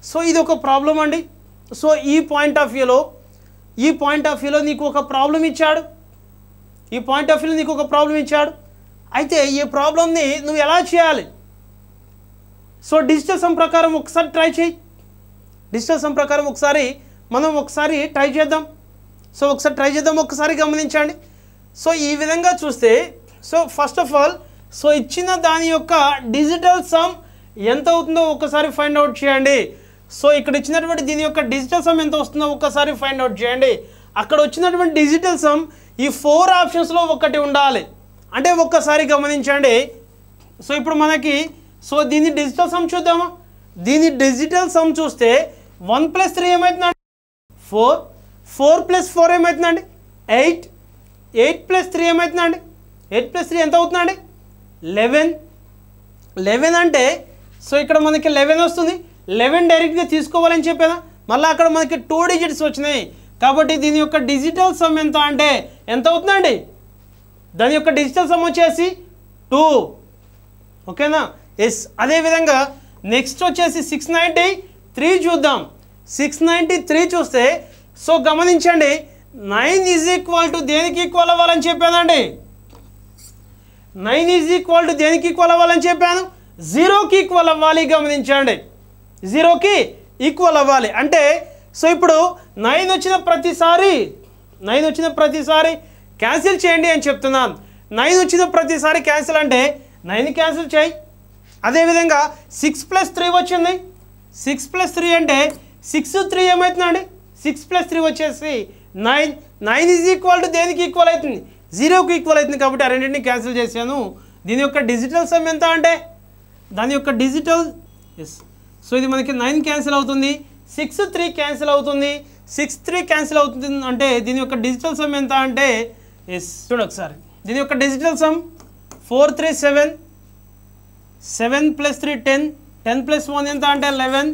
So ఇది ఒక problem అండి. సో ఈ పాయింట్ ఆఫ్ వ్యూలో నీకు ఒక ప్రాబ్లం ఇచ్చాడు. అయితే ఈ ప్రాబ్లమ్ని నువ్వు ఎలా చేయాలి? సో డిజిటల్ సమ్ ప్రకారం ఒకసారి ట్రై చేయి. మనం ఒకసారి ట్రై చేద్దాం. ఒకసారి గమనించండి. సో ఈ విధంగా చూస్తే, so first of all so ఇచ్చిన దాని యొక్క డిజిటల్ సమ్ ఎంత అవుతుందో ఒకసారి ఫైండ్ అవుట్ చేయండి. సో ఇక్కడ ఇచ్చినటువంటి దీని యొక్క డిజిటల్ సమ్ ఎంత వస్తుందో ఒకసారి ఫైండ్ అవుట్ చేయండి. అక్కడ వచ్చినటువంటి డిజిటల్ సమ్ ఈ 4 ఆప్షన్స్లో ఒకటి ఉండాలి. అంటే ఒక్కసారి గమనించండి. సో ఇప్పుడు మనకి సో దీని డిజిటల్ సమ్ చూద్దామా? దీని డిజిటల్ సమ్ చూస్తే 1 + 3 ఏమవుతుందండి? 4. 4 + 4 ఏమవుతుందండి? 8. 8 + 3 ఏమవుతుందండి? 8 + 3 ఎంత అవుతుందండి? 11. 11 అంటే సో ఇక్కడ మనకి 11 వస్తుంది. 11 డైరెక్ట్గా తీసుకోవాలని చెప్పాను. మళ్ళీ అక్కడ మనకి 2 డిజిట్స్ వచ్చినాయి. కాబట్టి దీని యొక్క డిజిటల్ సమ్ ఎంత అంటే ఎంత అవుతుందండి? దాని యొక్క డిజిటల్ సమ్ వచ్చేసి 2. ఓకేనా? ఎస్. అదేవిధంగా నెక్స్ట్ వచ్చేసి 693 చూద్దాం. 693 చూస్తే సో గమనించండి, 9 = దేనికి ఈక్వల్ అవ్వాలని చెప్పానండి? 9 = దేనికి ఈక్వల్ అవ్వాలని చెప్పాను? 0కి ఈక్వల్ అవ్వాలి. గమనించండి, 0కి ఈక్వల్ అవ్వాలి. అంటే సో ఇప్పుడు 9 వచ్చిన ప్రతిసారి క్యాన్సిల్ చేయండి అని చెప్తున్నాను. 9 వచ్చిన ప్రతిసారి క్యాన్సిల్ అంటే 9 క్యాన్సిల్ చేయి. అదేవిధంగా 6 + 3 వచ్చింది. 6 + 3 అంటే 6 3 ఏమవుతుందండి? 6 + 3 వచ్చేసి 9. 9 = దేనికి ఈక్వల్ అవుతుంది? 0కి ఈక్వల్ అవుతుంది. కాబట్టి ఆ రెండింటిని క్యాన్సిల్ చేశాను. దీని యొక్క డిజిటల్ సమ్ ఎంత అంటే దాని యొక్క డిజిటల్ ఎస్. సో ఇది మనకి 9 క్యాన్సిల్ అవుతుంది, 6 3 క్యాన్సిల్ అవుతుంది, 6 3 క్యాన్సిల్ అవుతుంది. అంటే దీని యొక్క డిజిటల్ సమ్ ఎంత అంటే ఎస్ చూడండి ఒకసారి. దీని యొక్క డిజిటల్ సమ్ 4 3 7, 7 + 3 10, 10 + 1 ఎంత అంటే 11.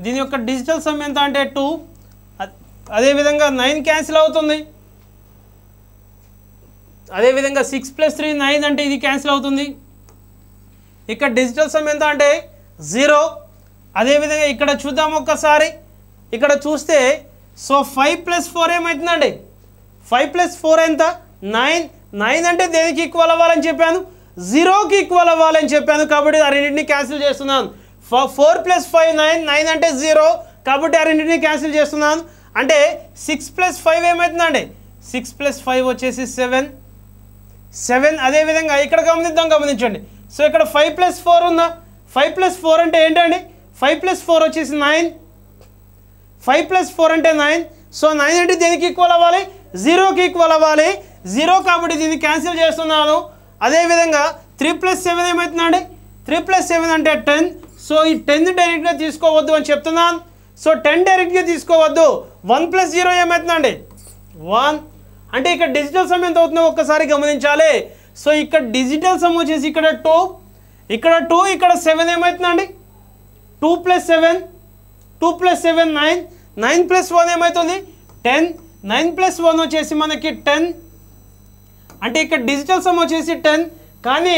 దీని యొక్క డిజిటల్ సమ్ ఎంత అంటే 2. అదేవిధంగా 9 క్యాన్సిల్ అవుతుంది. అదేవిధంగా 6 + 3 9 అంటే ఇది క్యాన్సిల్ అవుతుంది. ఇక్కడ డిజిటల్ సమ్ ఎంత అంటే 0. అదేవిధంగా ఇక్కడ చూద్దాం ఒక్కసారి. ఇక్కడ చూస్తే సో 5 + 4 ఏమవుతుందండి? 5 + 4 ఎంత? 9. 9 అంటే దేనికి ఈక్వల్ అవ్వాలని చెప్పాను? 0కి ఈక్వల్ అవ్వాలని చెప్పాను. కాబట్టి ఆ రెండింటిని క్యాన్సిల్ చేస్తున్నాను. 4 + 5 9. 9 అంటే 0. కాబట్టి ఆ రెండింటిని క్యాన్సిల్ చేస్తున్నాను. అంటే 6 + 5 ఏమవుతుందండి? 6 + 5 వచ్చేసి 7. 7. అదేవిధంగా ఇక్కడ గమనించండి. సో ఇక్కడ 5 + 4 ఉందా? 5 + 4 అంటే ఏంటండి? 5 + 4 వచ్చేసి 9. 5 + 4 అంటే 9. సో 9 అంటే దేనికి ఈక్వల్ అవ్వాలి? 0కి ఈక్వల్ అవ్వాలి. 0 కాబట్టి దీన్ని క్యాన్సిల్ చేస్తున్నాను. అదేవిధంగా 3 + 7 ఏమవుతుందండి? 3 + 7 అంటే 10. సో ఈ 10 డైరెక్ట్గా తీసుకోవద్దు అని చెప్తున్నాను. సో 10 డైరెక్ట్గా తీసుకోవద్దు. 1 + 0 ఏమవుతుందండి? 1. అంటే ఇక్కడ డిజిటల్ సమ్ ఎంత అవుతుందో ఒక్కసారి గమనించాలి. సో ఇక్కడ డిజిటల్ సమ్ వచ్చేసి ఇక్కడ 2, ఇక్కడ 2, ఇక్కడ 7 ఏమవుతుందండి? 2 + 7, 2 + 7 9. 9 + 1 ఏమవుతుంది? 10. 9 + 1 వచ్చేసి మనకి 10. అంటే ఇక్కడ డిజిటల్ సమ్ వచ్చేసి 10. కానీ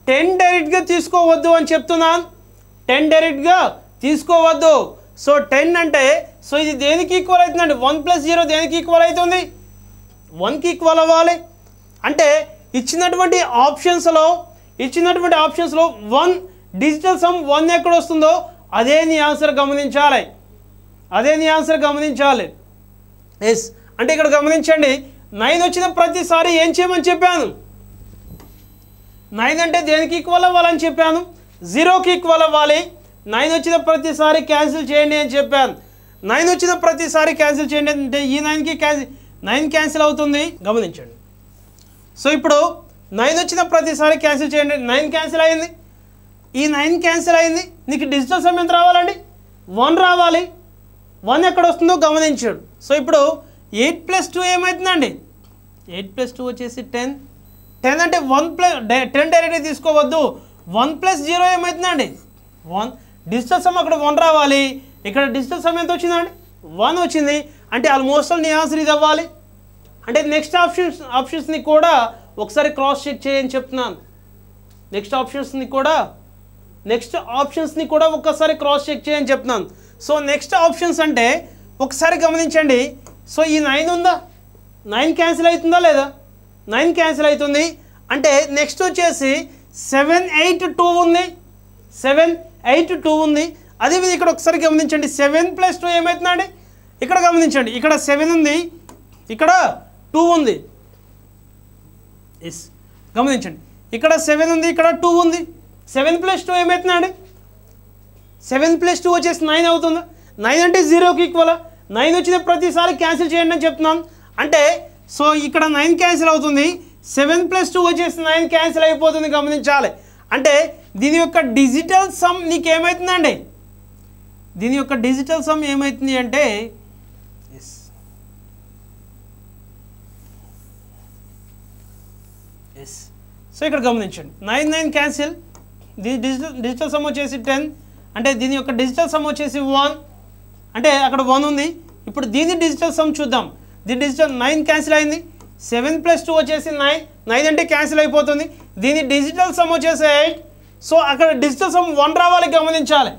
10 డైరెక్ట్గా తీసుకోవద్దు అని చెప్తున్నాను. 10 డైరెక్ట్గా తీసుకోవద్దు. సో 10 అంటే సో ఇది దేనికి ఈక్వల్ అవుతుందండి? 1 + 0 దేనికి ఈక్వల్ అవుతుంది? 1కి ఈక్వల్ అవ్వాలి. అంటే ఇచ్చినటువంటి ఆప్షన్స్లో 1 డిజిటల్ సమ్ 1 ఎక్కడ వస్తుందో అదే నీ ఆన్సర్ గమనించాలి. ఎస్. అంటే ఇక్కడ గమనించండి, 9 వచ్చిన ప్రతిసారి ఏం చేయమని చెప్పాను? 9 అంటే దేనికి ఈక్వల్ అవ్వాలని చెప్పాను? 0కి ఈక్వల్ అవ్వాలి. 9 వచ్చిన ప్రతిసారి క్యాన్సిల్ చేయండి అని చెప్పాను. 9 వచ్చిన ప్రతిసారి క్యాన్సిల్ చేయండి అంటే ఈ 9 క్యాన్సిల్ అవుతుంది. గమనించండి. సో ఇప్పుడు 9 వచ్చిన ప్రతిసారి క్యాన్సిల్ చేయండి. 9 క్యాన్సిల్ అయింది. ఈ 9 క్యాన్సిల్ అయింది. నీకు డిజిటల్ సమ్ ఎంత రావాలండి? 1 రావాలి. 1 ఎక్కడ వస్తుందో గమనించాడు. సో ఇప్పుడు 8 + 2 ఏమవుతుందండి? 8 + 2 వచ్చేసి 10. 10 అంటే 10 డైరెక్ట్గా తీసుకోవద్దు. 1 + 0 ఏమవుతుందండి? 1. డిజిటల్ సమ్ అక్కడ 1 రావాలి. ఇక్కడ డిజిటల్ సమ్ ఎంత వచ్చిందండి? 1 వచ్చింది. అంటే ఆల్మోస్ట్ నీ ఆన్సర్ ఇది అవ్వాలి. అంటే నెక్స్ట్ ఆప్షన్స్ని కూడా ఒకసారి క్రాస్ చెక్ చేయని చెప్తున్నాను. నెక్స్ట్ ఆప్షన్స్ని కూడా ఒక్కసారి క్రాస్ చెక్ చేయని చెప్తున్నాను. సో నెక్స్ట్ ఆప్షన్స్ అంటే ఒకసారి గమనించండి. సో ఈ 9 ఉందా, 9 క్యాన్సిల్ అవుతుందా లేదా, 9 క్యాన్సిల్ అవుతుంది. అంటే నెక్స్ట్ వచ్చేసి 7 8 2 ఉంది, 7 8 2 ఉంది. అదేవిధంగా ఇక్కడ ఒకసారి గమనించండి 7 + 2 ఏమవుతుందండి, ఇక్కడ గమనించండి ఇక్కడ 7 ఉంది, ఇక్కడ 2 ఉంది. ఎస్ గమనించండి ఇక్కడ 7 ఉంది, ఇక్కడ 2 ఉంది. 7 + 2 ఏమవుతుందండి, 7 + 2 వచ్చేసి 9 అవుతుందా. 9 అంటే 0కి ఈక్వల్. 9 వచ్చిన ప్రతిసారి క్యాన్సిల్ చేయండి అని చెప్తున్నాం. అంటే సో ఇక్కడ 9 క్యాన్సిల్ అవుతుంది, 7 + 2 వచ్చేసి 9 క్యాన్సిల్ అయిపోతుంది. గమనించాలి. అంటే దీని యొక్క డిజిటల్ సమ్ నీకు ఏమవుతుందండి, దీని యొక్క డిజిటల్ సమ్ ఏమవుతుంది అంటే ఎస్ ఎస్ సో ఇక్కడ గమనించండి 9 9 క్యాన్సిల్. దీని డిజిటల్ సమ్ వచ్చేసి 10. అంటే దీని యొక్క డిజిటల్ సమ్ వచ్చేసి 1. అంటే అక్కడ 1 ఉంది. ఇప్పుడు దీని డిజిటల్ సమ్ చూద్దాం. దీని డిజిటల్ 9 క్యాన్సిల్ అయింది, 7 + 2 వచ్చేసి 9. 9 అంటే క్యాన్సిల్ అయిపోతుంది. దీని డిజిటల్ సమ్ వచ్చేసి 8. సో అక్కడ డిజిటల్ సమ్ 1 రావాలి. గమనించాలి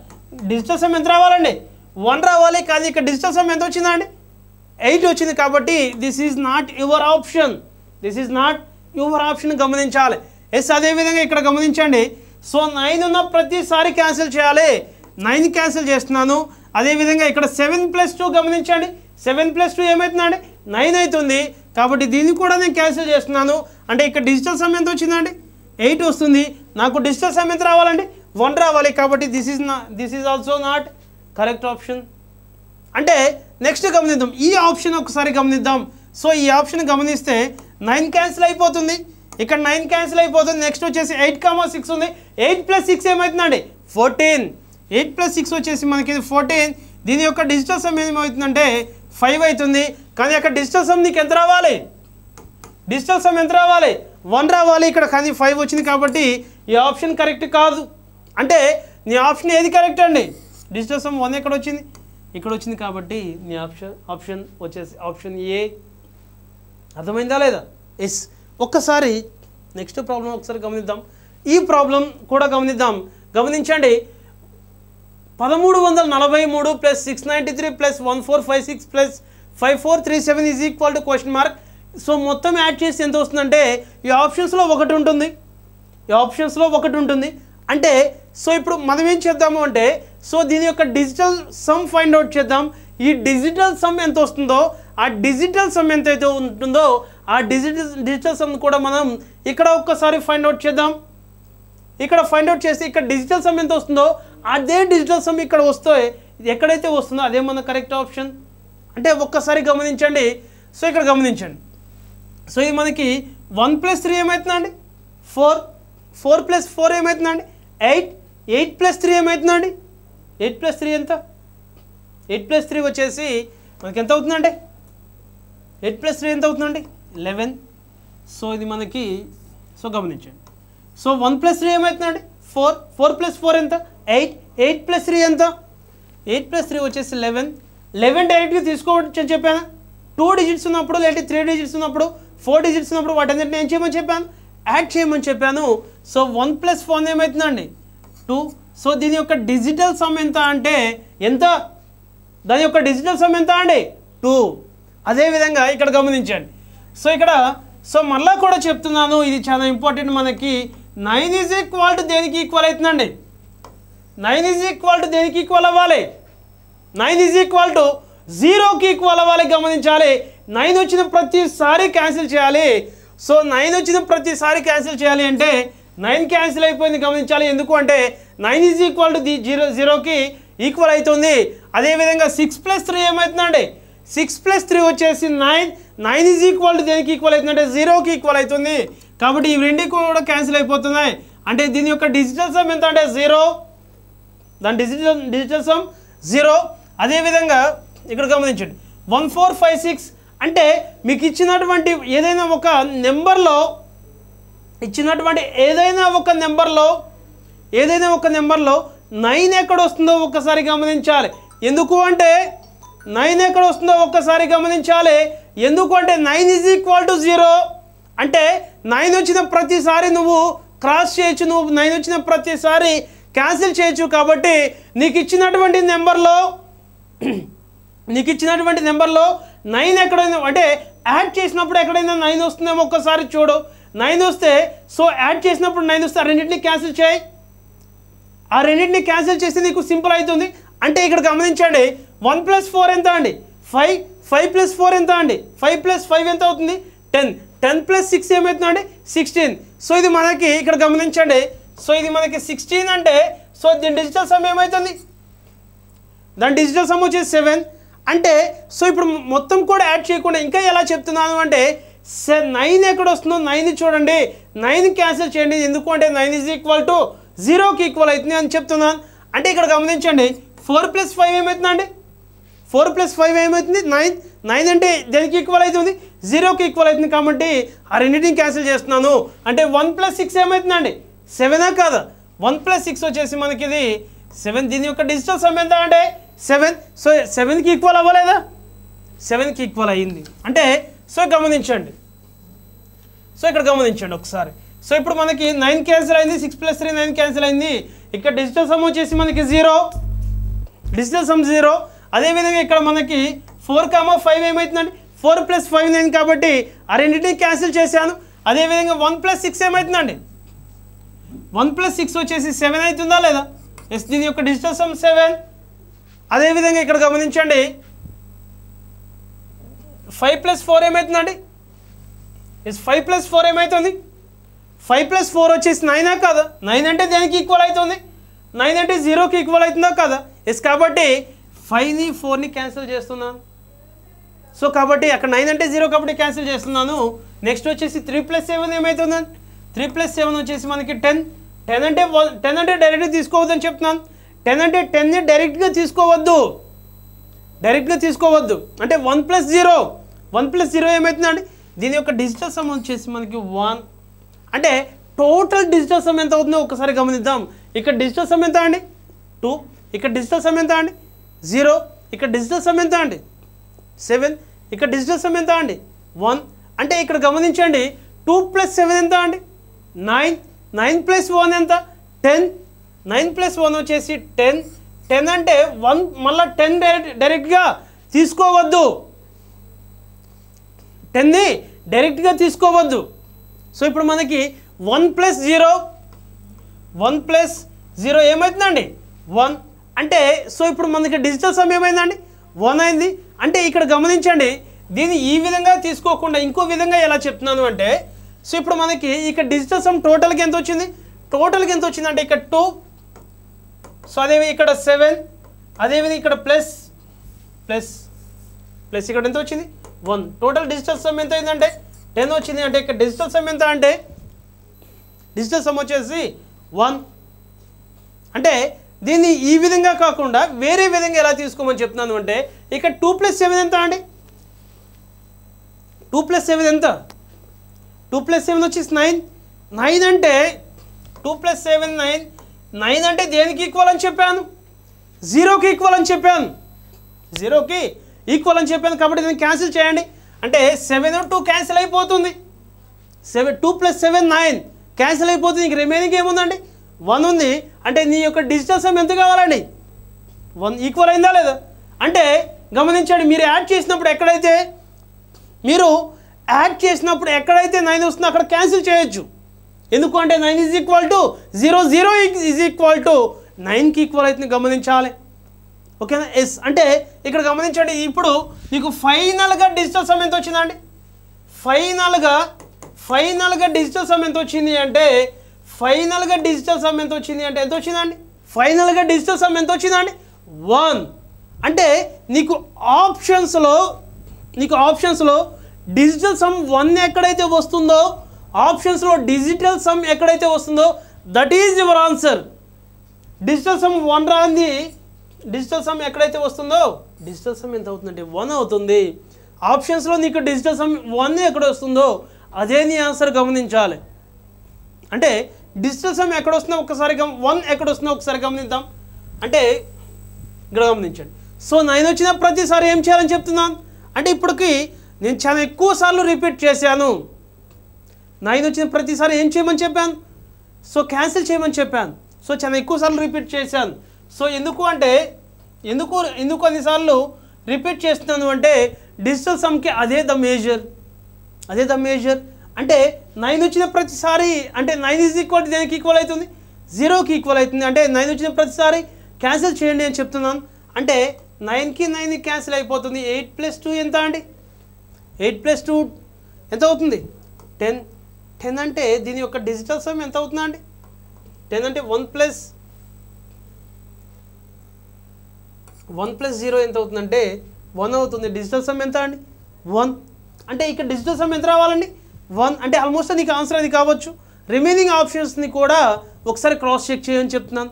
డిజిటల్ సమ్ ఎంత రావాలండి, 1 రావాలి. కానీ ఇక్కడ డిజిటల్ సమ్ ఎంత వచ్చిందండి, 8 వచ్చింది. కాబట్టి this is not your option, this is not your option. గమనించాలి. ఎస్ అదేవిధంగా ఇక్కడ గమనించండి. సో 9 ఉన్న ప్రతిసారి క్యాన్సిల్ చేయాలి. 9 క్యాన్సిల్ చేస్తున్నాను. అదేవిధంగా ఇక్కడ 7 + 2 గమనించండి. 7 + 2 ఏమవుతుందండి, 9 అవుతుంది. కాబట్టి దీన్ని కూడా నేను క్యాన్సిల్ చేస్తున్నాను. అంటే ఇక్కడ డిజిటల్ సమ్ ఎంత వచ్చిందండి, 8 వస్తుంది. నాకు డిజిటల్ సమ్ ఎంత రావాలండి, 1 రావాలి. కాబట్టి this is also not correct option. అంటే నెక్స్ట్ గమనిద్దాం, ఈ ఆప్షన్ ఒకసారి గమనిద్దాం. సో ఈ ఆప్షన్ గమనిస్తే 9 క్యాన్సిల్ అయిపోతుంది, ఇక్కడ 9 క్యాన్సిల్ అయిపోతుంది. నెక్స్ట్ వచ్చేసి 8, 6 ఉంది. 8 + 6 ఏమవుతుందండి, 14. 8 + 6 వచ్చేసి మనకి 14. దీని యొక్క డిజిటల్ సమ్ ఏమవుతుందంటే 5 అవుతుంది. కానీ అక్కడ డిజిటల్ సమ్ నీకు ఎంత రావాలి, డిజిటల్ సమ్ ఎంత రావాలి, 1 రావాలి. ఇక్కడ కానీ 5 వచ్చింది. కాబట్టి ఈ ఆప్షన్ కరెక్ట్ కాదు. అంటే నీ ఆప్షన్ ఏది కరెక్ట్ అండి, డిజిటల్ సమ్ 1 ఎక్కడ వచ్చింది, ఇక్కడ వచ్చింది. కాబట్టి నీ ఆప్షన్ వచ్చేసి ఆప్షన్ ఏ. అర్థమైందా లేదా. ఎస్ ఒక్కసారి నెక్స్ట్ ప్రాబ్లం ఒకసారి గమనిద్దాం. ఈ ప్రాబ్లం కూడా గమనిద్దాం. గమనించండి 1343 + 693 + 1456 + 5437 is equal to question mark. So మొత్తం యాడ్ చేసి ఎంత వస్తుందంటే ఈ ఆప్షన్స్లో ఒకటి ఉంటుంది, ఈ ఆప్షన్స్లో ఒకటి ఉంటుంది. అంటే సో ఇప్పుడు మనం ఏం చేద్దాము అంటే సో దీని యొక్క డిజిటల్ సమ్ ఫైండ్ అవుట్ చేద్దాం. ఈ డిజిటల్ సమ్ ఎంత వస్తుందో, ఆ డిజిటల్ సమ్ ఎంతైతే ఉంటుందో ఆ డిజిటల్ సమ్ కూడా మనం ఇక్కడ ఒక్కసారి ఫైండ్ అవుట్ చేద్దాం. ఇక్కడ ఫైండ్ అవుట్ చేసి ఇక్కడ డిజిటల్ సమ్ ఎంత వస్తుందో అదే డిజిటల్ సమ్ ఇక్కడ వస్తే ఎక్కడైతే వస్తుందో అదే మన కరెక్ట్ ఆప్షన్. అంటే ఒక్కసారి గమనించండి. సో ఇక్కడ గమనించండి. సో ఇది మనకి 1 + 3 ఏమవుతుందండి, 4. 4 + 4 ఏమవుతుందండి, 8. 8 + 3 ఏమవుతుందండి, 8 + 3 ఎంత, 8 + 3 వచ్చేసి మనకి ఎంత అవుతుందండి, 8 + 3 ఎంత అవుతుందండి, 11. సో ఇది మనకి సో గమనించండి. సో 1 + 3 ఏమవుతుందండి, 4. 4 + 4 ఎంత, 8. 8 + 3 ఎంత, 8 + 3 వచ్చేసి 11. 11 డైరెక్ట్గా తీసుకోవచ్చు అని చెప్పాను. 2 డిజిట్స్ ఉన్నప్పుడు లేదంటే 3 డిజిట్స్ ఉన్నప్పుడు 4 డిజిట్స్ ఉన్నప్పుడు వాటన్నిటిని ఏం చేయమని చెప్పాను, యాడ్ చేయమని చెప్పాను. సో 1 + 1 ఏమవుతుందండి, 2. సో దీని యొక్క డిజిటల్ సమ్ ఎంత అంటే ఎంత, దాని యొక్క డిజిటల్ సమ్ ఎంత అండి, 2. అదేవిధంగా ఇక్కడ గమనించండి. సో ఇక్కడ సో మళ్ళీ కూడా చెప్తున్నాను, ఇది చాలా ఇంపార్టెంట్ మనకి. 9 ఈజ్ ఈక్వల్ టు దేనికి ఈక్వల్ అవుతుందండి, 9 ఈజ్ ఈక్వల్ టు దేనికి ఈక్వల్ అవ్వాలి, 9 ఈజ్ ఈక్వల్ టు 0కి ఈక్వల్ అవ్వాలి. గమనించాలి. 9 వచ్చిన ప్రతిసారి క్యాన్సిల్ చేయాలి. సో 9 వచ్చిన ప్రతిసారి క్యాన్సిల్ చేయాలి అంటే 9 క్యాన్సిల్ అయిపోయింది. గమనించాలి. ఎందుకు అంటే 9 ఈజ్ ఈక్వల్ టు 0కి ఈక్వల్ అవుతుంది. అదేవిధంగా 6 + 3 ఏమవుతుందండి, 6 + 3 వచ్చేసి 9. 9 ఈజ్ ఈక్వల్ టు దేనికి ఈక్వల్ అవుతుందంటే 0కి ఈక్వల్ అవుతుంది. కాబట్టి ఈ రెండు కూడా క్యాన్సిల్ అయిపోతున్నాయి. అంటే దీని యొక్క డిజిటల్ సమ్ ఎంత అంటే 0, దాని డిజిటల్ సమ్ 0. అదేవిధంగా ఇక్కడ గమనించండి 1456 అంటే మీకు ఇచ్చినటువంటి ఏదైనా ఒక నెంబర్లో ఏదైనా ఒక నెంబర్లో 9 ఎక్కడ వస్తుందో ఒక్కసారి గమనించాలి. ఎందుకు అంటే 9 ఎక్కడ వస్తుందో ఒక్కసారి గమనించాలి. ఎందుకు అంటే 9 ఈజ్ ఈక్వల్ టు 0 అంటే 9 వచ్చిన ప్రతిసారి నువ్వు క్రాస్ చేయొచ్చు, నువ్వు 9 వచ్చిన ప్రతిసారి క్యాన్సిల్ చేయొచ్చు. కాబట్టి నీకు ఇచ్చినటువంటి నెంబర్లో నీకు ఇచ్చినటువంటి నెంబర్లో 9 ఎక్కడైనా అంటే యాడ్ చేసినప్పుడు ఎక్కడైనా 9 వస్తుందేమో ఒక్కసారి చూడు. 9 వస్తే సో యాడ్ చేసినప్పుడు 9 వస్తే ఆ రెండింటిని క్యాన్సిల్ చేయి. ఆ రెండింటిని క్యాన్సిల్ చేస్తే నీకు సింపుల్ అవుతుంది. అంటే ఇక్కడ గమనించండి 1 + 4 ఎంత అండి 5, 5 + 4 ఎంత అండి 5 + 5 ఎంత అవుతుంది 10, 10 + 6 ఏమవుతుందండి 16. సో ఇది మనకి ఇక్కడ గమనించండి. సో ఇది మనకి 16 అంటే సో దీని డిజిటల్ సమ్ ఏమవుతుంది, దాని డిజిటల్ సమ్ వచ్చేసి 7. అంటే సో ఇప్పుడు మొత్తం కూడా యాడ్ చేయకుండా ఇంకా ఎలా చెప్తున్నాను అంటే 9 ఎక్కడ వస్తుందో 9 చూడండి, 9 క్యాన్సిల్ చేయండి. ఎందుకు అంటే 9 = 0కి ఈక్వల్ అవుతుంది అని చెప్తున్నాను. అంటే ఇక్కడ గమనించండి 4 + 5 ఏమవుతుందండి 4 + 5 ఏమవుతుంది 9. 9 అంటే దేనికి ఈక్వల్ అవుతుంది 0కి ఈక్వల్ అవుతుంది. కాబట్టి ఆ రెండింటిని క్యాన్సిల్ చేస్తున్నాను. అంటే 1 + 6 ఏమవుతుందండి 7 కాదా 1 + 6 వచ్చేసి మనకి ఇది 7. దీని యొక్క డిజిటల్ సమ్ ఎంత అంటే 7. సో 7కి ఈక్వల్ అవ్వలేదా 7కి ఈక్వల్ అయ్యింది. అంటే సో గమనించండి, సో ఇక్కడ గమనించండి ఒకసారి. సో ఇప్పుడు మనకి 9 క్యాన్సిల్ అయింది, 6 + 3 9 క్యాన్సిల్ అయింది. ఇక్కడ డిజిటల్ సమ్ వచ్చేసి మనకి 0, డిజిటల్ సమ్ 0. అదేవిధంగా ఇక్కడ మనకి 4, 5 ఏమవుతుందండి 4 + 5 9 కాబట్టి ఆ రెండింటిని క్యాన్సిల్ చేశాను. అదేవిధంగా 1 + 6 ఏమవుతుందండి 1 + 6 వచ్చేసి 7 అవుతుందా లేదా ఎస్. దీని యొక్క డిజిటల్ సమ్ 7. అదేవిధంగా ఇక్కడ గమనించండి 5 + 4 ఏమవుతుందండి ఎస్ 5 + 4 ఏమవుతుంది 5 + 4 వచ్చేసి 9 కాదా 9 అంటే దేనికి ఈక్వల్ అవుతుంది 9 అంటే 0కి ఈక్వల్ అవుతుందా కదా ఎస్. కాబట్టి 5ని 4ని క్యాన్సిల్ చేస్తున్నాను. సో కాబట్టి అక్కడ 9 అంటే 0 కాబట్టి క్యాన్సిల్ చేస్తున్నాను. నెక్స్ట్ వచ్చేసి 3 + 7 ఏమవుతుందండి 3 + 7 వచ్చేసి మనకి 10. 10 అంటే డైరెక్ట్గా తీసుకోవద్దని చెప్తున్నాను. 10 అంటే 10ని డైరెక్ట్గా తీసుకోవద్దు, డైరెక్ట్గా తీసుకోవద్దు. అంటే 1 + 0, 1 + 0 ఏమవుతుందండి దీని యొక్క డిజిటల్ సమ్ వచ్చేసి మనకి 1. అంటే టోటల్ డిజిటల్ సమ్ ఎంత అవుతుందో ఒకసారి గమనిద్దాం. ఇక్కడ డిజిటల్ సమ్ ఎంత అండి 2, ఇక్కడ డిజిటల్ సమ్ ఎంత అండి 0, ఇక్కడ డిజిటల్ సమ్ ఎంత అండి 7, ఇక్కడ డిజిటల్ సమ్ ఎంత అండి 1. అంటే ఇక్కడ గమనించండి 2 + 7 ఎంత అండి 9, 9 + 1 ఎంత 10, 9 + 1 వచ్చేసి 10. 10 అంటే 1 మళ్ళీ 10 డైరెక్ట్గా తీసుకోవద్దు, 10ని డైరెక్ట్గా తీసుకోవద్దు. సో ఇప్పుడు మనకి 1 + 0, 1 + 0 ఏమవుతుందండి 1. అంటే సో ఇప్పుడు మనకి డిజిటల్ సమ్ ఏమైందండి 1 అయింది. అంటే ఇక్కడ గమనించండి దీన్ని ఈ విధంగా తీసుకోకుండా ఇంకో విధంగా ఎలా చెప్తున్నాను అంటే సో ఇప్పుడు మనకి ఇక్కడ డిజిటల్ సమ్ టోటల్కి ఎంత వచ్చింది, టోటల్కి ఎంత వచ్చింది అంటే ఇక్కడ 2. సో అదేవిధంగా ఇక్కడ 7, అదేవిధంగా ఇక్కడ ప్లస్ ఇక్కడ ఎంత వచ్చింది 1. టోటల్ డిజిటల్ సమ్ ఎంత అయిందంటే 10 వచ్చింది. అంటే ఇక్కడ డిజిటల్ సమ్ ఎంత అంటే డిజిటల్ సమ్ వచ్చేసి 1. అంటే దీన్ని ఈ విధంగా కాకుండా వేరే విధంగా ఎలా తీసుకోమని చెప్తున్నాను అంటే ఇక్కడ 2 + 7 ఎంత అండి 2 + 7 ఎంత 2 + 7 వచ్చేసి 9. 9 అంటే 2 + 7 9. 9 అంటే దేనికి ఈక్వల్ అని చెప్పాను 0కి ఈక్వల్ అని చెప్పాను, 0కి ఈక్వల్ అని చెప్పాను. కాబట్టి దీన్ని క్యాన్సిల్ చేయండి. అంటే 7 2 క్యాన్సిల్ అయిపోతుంది. 2 + 7 9 క్యాన్సిల్ అయిపోతుంది. ఇంక రిమైనింగ్ ఏముందండి 1 ఉంది. అంటే నీ యొక్క డిజిటల్ సమ్ ఎంత కావాలండి 1 ఈక్వల్ అయిందా లేదా. అంటే గమనించండి మీరు యాడ్ చేసినప్పుడు ఎక్కడైతే 9 వస్తుందో అక్కడ క్యాన్సిల్ చేయొచ్చు. ఎందుకు అంటే 9 = 0, 0 = 9కి ఈక్వల్ అవుతుంది గమనించాలి. ఓకేనా ఎస్. అంటే ఇక్కడ గమనించండి ఇప్పుడు నీకు ఫైనల్గా డిజిటల్ సమ్ ఎంత వచ్చిందండి ఫైనల్గా డిజిటల్ సమ్ ఎంత వచ్చింది అంటే ఫైనల్గా డిజిటల్ సమ్ ఎంత వచ్చిందండి ఫైనల్గా డిజిటల్ సమ్ ఎంత వచ్చిందండి 1. అంటే నీకు ఆప్షన్స్లో డిజిటల్ సమ్ 1 ఎక్కడైతే వస్తుందో ఆప్షన్స్లో డిజిటల్ సమ్ ఎక్కడైతే వస్తుందో that is your answer. Digital sum 1 రాంది డిజిటల్ సమ్ ఎక్కడైతే వస్తుందో డిజిటల్ సమ్ ఎంత అవుతుందంటే 1 అవుతుంది. ఆప్షన్స్లో నీకు డిజిటల్ సమ్ 1 ఎక్కడ వస్తుందో అదే నీ ఆన్సర్ గమనించాలి. అంటే డిజిటల్ సమ్ ఎక్కడ వస్తుందో ఒకసారి 1 ఎక్కడ వస్తుందో ఒకసారి గమనిద్దాం. అంటే ఇక్కడ గమనించండి. సో 9 వచ్చిన ప్రతిసారి ఏం చేయాలని చెప్తున్నాను అంటే ఇప్పటికి నేను చాలా ఎక్కువ సార్లు రిపీట్ చేశాను. 9 వచ్చిన ప్రతిసారి ఏం చేయమని చెప్పాను సో క్యాన్సిల్ చేయమని చెప్పాను. సో చాలా ఎక్కువ సార్లు రిపీట్ చేశాను. సో ఎందుకు అన్నిసార్లు రిపీట్ చేస్తున్నాను అంటే డిజిటల్ సమ్కి అదే ద మేజర్ అంటే 9 వచ్చిన ప్రతిసారి అంటే 9 ఈజ్ ఈక్వల్ టు దేనికి ఈక్వల్ అవుతుంది 0కి ఈక్వల్ అవుతుంది అంటే 9 వచ్చిన ప్రతిసారి క్యాన్సిల్ చేయండి అని చెప్తున్నాను అంటే 9కి 9 క్యాన్సిల్ అయిపోతుంది 8 + 2 ఎంత అండి 8 + 2 ఎంత అవుతుంది 10 అంటే దీని యొక్క డిజిటల్ సమ్ ఎంత అవుతుందా అండి 10 అంటే 1 + 0 ఎంత అవుతుందంటే 1 అవుతుంది డిజిటల్ సమ్ ఎంత అండి 1 అంటే ఇక్కడ డిజిటల్ సమ్ ఎంత రావాలండి 1 అంటే ఆల్మోస్ట్ నీకు ఆన్సర్ అది కావచ్చు రిమైనింగ్ ఆప్షన్స్ని కూడా ఒకసారి క్రాస్ చెక్ చేయని చెప్తున్నాను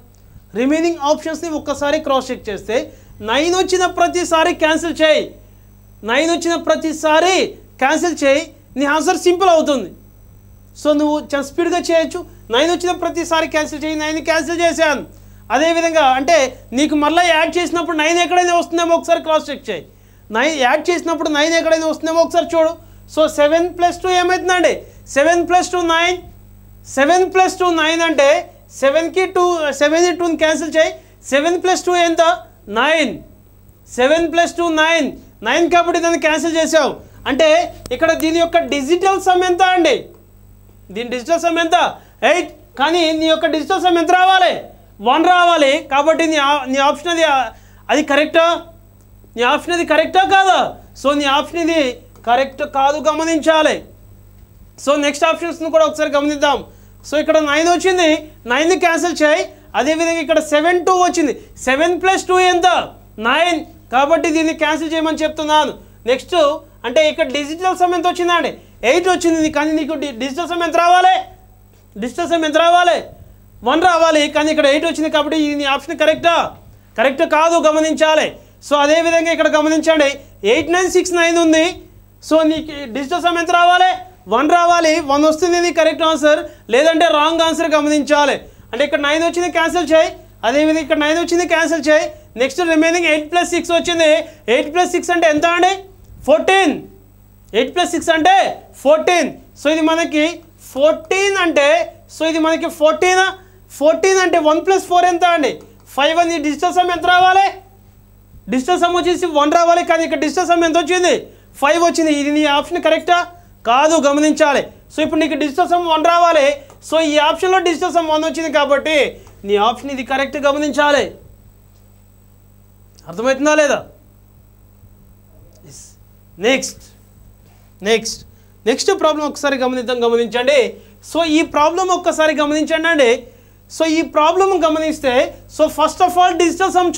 రిమైనింగ్ ఆప్షన్స్ని ఒక్కసారి క్రాస్ చెక్ చేస్తే 9 వచ్చిన ప్రతిసారి క్యాన్సిల్ చేయి 9 వచ్చిన ప్రతిసారి క్యాన్సిల్ చేయి నీ ఆన్సర్ సింపుల్ అవుతుంది సో నువ్వు చాలా స్పీడ్గా చేయొచ్చు 9 వచ్చిన ప్రతిసారి క్యాన్సిల్ చేయి 9 క్యాన్సిల్ చేశాను అదేవిధంగా అంటే నీకు మళ్ళీ యాడ్ చేసినప్పుడు 9 ఎక్కడైనా వస్తుందేమో ఒకసారి క్రాస్ చెక్ చేయి 9 యాడ్ చేసినప్పుడు 9 ఎక్కడైనా వస్తుందేమో ఒకసారి చూడు సో 7 + 2 ఏమవుతుందండి 7 + 2 9 7 + 2 9 అంటే 7కి 2ని క్యాన్సిల్ చేయి 7 + 2 ఎంత 9 7 + 2 9 కాబట్టి దాన్ని క్యాన్సిల్ చేసావు అంటే ఇక్కడ దీని యొక్క డిజిటల్ సమ్ ఎంత అండి దీని డిజిటల్ సమ్ ఎంత 8 కానీ నీ యొక్క డిజిటల్ సమ్ ఎంత రావాలి 1 రావాలి కాబట్టి నీ ఆప్షన్ అది కరెక్టా నీ ఆప్షన్ అది కరెక్టా కాదా సో నీ ఆప్షన్ ఇది కరెక్ట్ కాదు గమనించాలి సో నెక్స్ట్ ఆప్షన్స్ని కూడా ఒకసారి గమనిద్దాం సో ఇక్కడ 9 వచ్చింది 9ని క్యాన్సిల్ చేయి అదేవిధంగా ఇక్కడ 7 2 వచ్చింది 7 + 2 ఎంత 9 కాబట్టి దీన్ని క్యాన్సిల్ చేయమని చెప్తున్నాను నెక్స్ట్ అంటే ఇక్కడ డిజిటల్ సమ్ ఎంత వచ్చిందండి 8 వచ్చింది కానీ నీకు డిజిటల్ సమ్ ఎంత రావాలి 1 రావాలి కానీ ఇక్కడ 8 వచ్చింది కాబట్టి నీ ఆప్షన్ కరెక్ట్ కాదు గమనించాలి సో అదేవిధంగా ఇక్కడ గమనించండి 8 9 6 9 ఉంది సో నీకు డిజిటల్ సమ్ ఎంత రావాలి 1 రావాలి 1 వస్తుంది నీ కరెక్ట్ ఆన్సర్ లేదంటే రాంగ్ ఆన్సర్ గమనించాలి అంటే ఇక్కడ 9 వచ్చింది క్యాన్సిల్ చేయి అదేవిధంగా ఇక్కడ 9 వచ్చింది క్యాన్సిల్ చేయి నెక్స్ట్ రిమైనింగ్ 8 + 6 వచ్చింది 8 + 6 అంటే ఎంత అండి 14 8 + 6 అంటే 14 సో ఇది మనకి 14 అంటే సో ఇది మనకి 14 అంటే 1 + 4 ఎంత అండి 5 అని డిజిటల్ సమ్ ఎంత రావాలి డిజిటల్ సమ్ వచ్చేసి 1 రావాలి కానీ ఇక్కడ డిజిటల్ సమ్ ఎంత వచ్చింది 5 వచ్చింది ఇది నీ ఆప్షన్ కరెక్టా కాదు గమనించాలి సో ఇప్పుడు నీకు డిజిటల్ సమ్ 1 రావాలి సో ఈ ఆప్షన్లో డిజిటల్ సమ్ 1 వచ్చింది కాబట్టి నీ ఆప్షన్ ఇది కరెక్ట్ గమనించాలి అర్థమవుతుందా లేదా నెక్స్ట్ ప్రాబ్లం ఒకసారి గమనించండి సో ఈ ప్రాబ్లం ఒక్కసారి గమనించండి అండి సో ఈ ప్రాబ్లం గమనిస్తే so first of all digital sum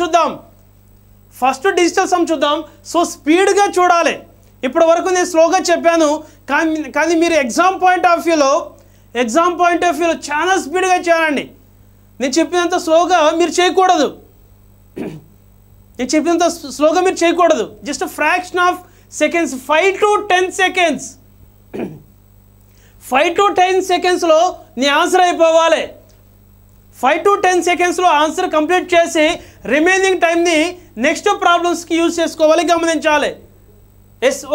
చూద్దాం సో స్పీడ్గా చూడాలి ఇప్పటి వరకు నేను స్లోగా చెప్పాను కానీ మీరు ఎగ్జామ్ పాయింట్ ఆఫ్ వ్యూలో చాలా స్పీడ్గా చేయాలండి నేను చెప్పినంత స్లోగా మీరు చేయకూడదు just fraction of seconds 5 to 10 seconds 5 to 10 secondsలో నీ ఆన్సర్ అయిపోవాలి 5 to 10 secondsలో ఆన్సర్ కంప్లీట్ చేసి రిమైనింగ్ టైంని నెక్స్ట్ ప్రాబ్లమ్స్కి యూజ్ చేసుకోవాలి గమనించాలి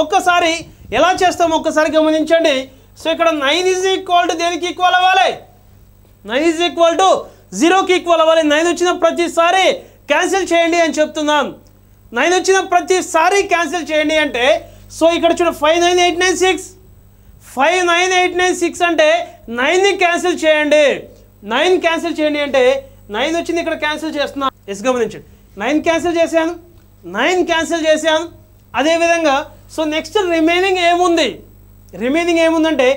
ఒక్కసారి ఎలా చేస్తామో ఒక్కసారి గమనించండి సో ఇక్కడ 9 ఈజ్ ఈక్వల్ టు దేనికి ఈక్వల్ అవ్వాలి 9 ఈజ్ ఈక్వల్ టు 0కి ఈక్వల్ అవ్వాలి 9 వచ్చిన ప్రతిసారి క్యాన్సిల్ చేయండి అని చెప్తున్నాను 9 వచ్చిన ప్రతిసారి క్యాన్సిల్ చేయండి అంటే సో ఇక్కడ చూడ 59896 అంటే 9ని క్యాన్సిల్ చేయండి 9 క్యాన్సిల్ చేయండి అంటే 9 వచ్చింది ఇక్కడ క్యాన్సిల్ చేస్తున్నాను గమనించండి 9 క్యాన్సిల్ చేశాను అదేవిధంగా సో నెక్స్ట్ రిమైనింగ్ ఏముందంటే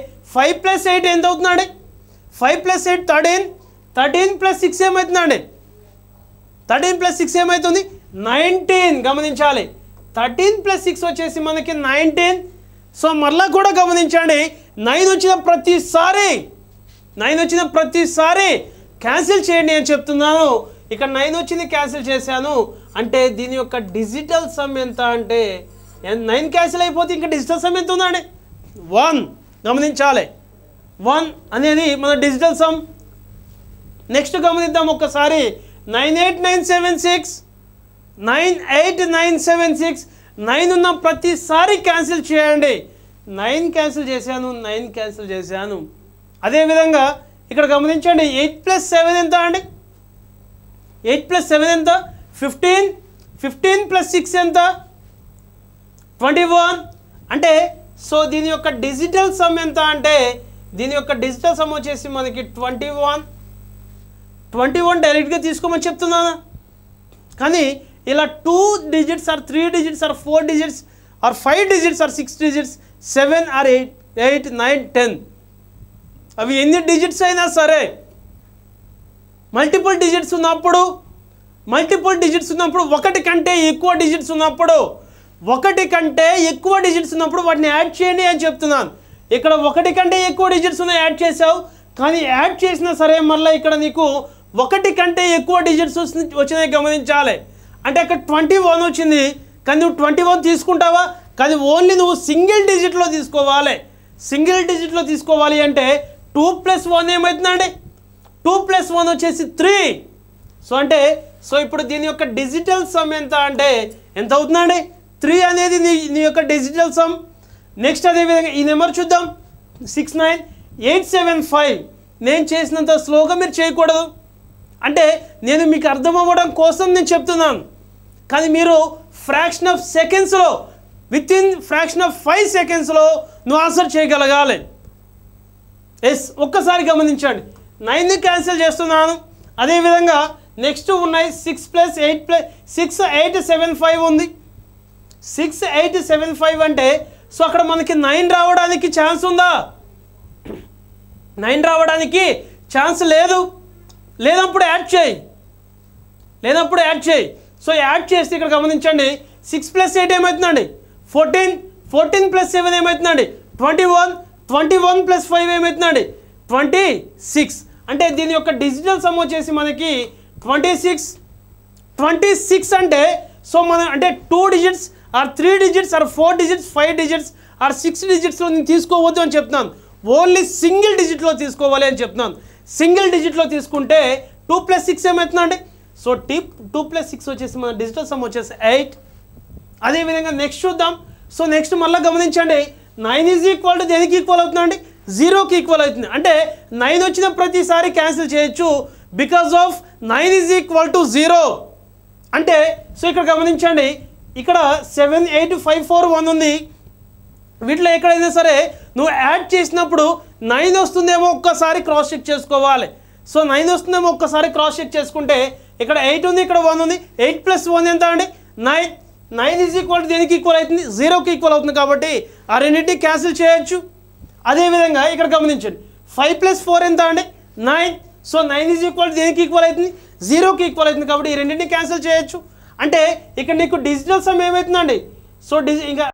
5 + 8 ఎంత అవుతుందండి 5 + 8 13 + 6 ఏమవుతుందండి 13 + 6 ఏమవుతుంది 19 గమనించాలి 13 + 6 వచ్చేసి మనకి 19 సో మళ్ళా కూడా గమనించండి 9 వచ్చిన ప్రతిసారి క్యాన్సిల్ చేయండి అని చెప్తున్నాను ఇక్కడ 9 వచ్చింది క్యాన్సిల్ చేశాను అంటే దీని యొక్క డిజిటల్ సమ్ ఎంత అంటే 9 క్యాన్సిల్ అయిపోతే ఇంకా డిజిటల్ సమ్ ఎంత ఉందండి 1 గమనించాలి 1 అనేది మన డిజిటల్ సమ్ నెక్స్ట్ గమనిద్దాం ఒక్కసారి 98976 9 ఉన్న ప్రతిసారి క్యాన్సిల్ చేయండి 9 క్యాన్సిల్ చేశాను అదేవిధంగా ఇక్కడ గమనించండి 8 + 7 ఎంత అండి 8 + 7 ఎంత 15 + 6 ఎంత 21 అంటే సో దీని యొక్క డిజిటల్ సమ్ ఎంత అంటే దీని యొక్క డిజిటల్ సమ్ వచ్చేసి మనకి 21 డైరెక్ట్గా తీసుకోమని చెప్తున్నాను. కానీ ఇలా 2 digits or 3 digits or 4 digits or 5 digits or 6 digits 7 or 8 9 10 అవి ఎన్ని డిజిట్స్ అయినా సరే మల్టిపుల్ డిజిట్స్ ఉన్నప్పుడు ఒకటి కంటే ఎక్కువ డిజిట్స్ ఉన్నప్పుడు వాటిని యాడ్ చేయండి అని చెప్తున్నాను. ఇక్కడ ఒకటి కంటే ఎక్కువ డిజిట్స్ ఉన్నాయి యాడ్ చేసావు, కానీ యాడ్ చేసినా సరే మళ్ళీ ఇక్కడ నీకు ఒకటి కంటే ఎక్కువ డిజిట్స్ వచ్చినాయి గమనించాలి. అంటే అక్కడ 21 వచ్చింది, కానీ నువ్వు 21 తీసుకుంటావా? కానీ ఓన్లీ నువ్వు సింగిల్ డిజిట్లో తీసుకోవాలి అంటే 2 + 1 ఏమవుతుందండి? 2 + 1 వచ్చేసి 3. సో ఇప్పుడు దీని యొక్క డిజిటల్ సమ్ ఎంత అంటే ఎంత అవుతుందండి? 3 అనేది నీ యొక్క డిజిటల్ సమ్. నెక్స్ట్ అదేవిధంగా ఈ నెంబర్ చూద్దాం, 69875. నేను చేసినంత స్లోగా మీరు చేయకూడదు, అంటే నేను మీకు అర్థం అవ్వడం కోసం నేను చెప్తున్నాను. కానీ మీరు ఫ్రాక్షన్ ఆఫ్ సెకండ్స్లో వితిన్ ఫ్రాక్షన్ ఆఫ్ 5 secondsలో నువ్వు ఆన్సర్ చేయగలగాలి. ఎస్, ఒక్కసారి గమనించండి. 9ని క్యాన్సిల్ చేస్తున్నాను. అదేవిధంగా నెక్స్ట్ ఉన్నాయి 6 + 8 6875 ఉంది. 6875 అంటే సో అక్కడ మనకి 9 రావడానికి ఛాన్స్ ఉందా? 9 రావడానికి ఛాన్స్ లేదు. లేనప్పుడు యాడ్ చేయి. సో యాడ్ చేస్తే ఇక్కడ గమనించండి, 6 + 8 ఏమవుతుందండి? 14 + 7 ఏమవుతుందండి? 21 + 5 ఏమవుతుందండి? 26. అంటే దీని యొక్క డిజిటల్ సమ్ వచ్చేసి మనకి 26 అంటే సో మనం అంటే 2 digits or 3 digits or 4 digits 5 digits or 6 digitsలో నేను తీసుకోవద్దు అని చెప్తున్నాను. ఓన్లీ సింగిల్ డిజిట్లో తీసుకోవాలి అని చెప్తున్నాను. సింగిల్ డిజిట్లో తీసుకుంటే 2 + 6 ఏమవుతుందండి? సో 2 + 6 వచ్చేసి మన డిజిటల్ సమ్ వచ్చేసి 8. అదేవిధంగా నెక్స్ట్ చూద్దాం. సో నెక్స్ట్ మళ్ళీ గమనించండి, 9 = దేనికి ఈక్వల్ అవుతుందండి? 0కి ఈక్వల్ అవుతుంది. అంటే 9 వచ్చిన ప్రతిసారి క్యాన్సిల్ చేయొచ్చు, బికాజ్ ఆఫ్ 9 = 0. అంటే సో ఇక్కడ గమనించండి, ఇక్కడ 7 8 5 4 1 ఉంది. వీటిలో ఎక్కడైనా సరే నువ్వు యాడ్ చేసినప్పుడు 9 వస్తుందేమో ఒక్కసారి క్రాస్ చెక్ చేసుకోవాలి. సో 9 వస్తుందేమో ఒక్కసారి క్రాస్ చెక్ చేసుకుంటే ఇక్కడ 8 ఉంది, ఇక్కడ 1 ఉంది. 8 + 1 ఎంత అండి? 9. 9 = దేనికి ఈక్వల్ అవుతుంది? 0కి ఈక్వల్ అవుతుంది. కాబట్టి ఆ రెండింటిని క్యాన్సిల్ చేయొచ్చు. అదేవిధంగా ఇక్కడ గమనించండి, 5 + 4 ఎంత అండి? 9. సో 9 = దేనికి ఈక్వల్ అవుతుంది? 0కి ఈక్వల్ అవుతుంది. కాబట్టి ఈ రెండింటిని క్యాన్సిల్ చేయొచ్చు. అంటే ఇక్కడ నీకు డిజిటల్ సమ్ ఏమవుతుందండి? సో ఇంకా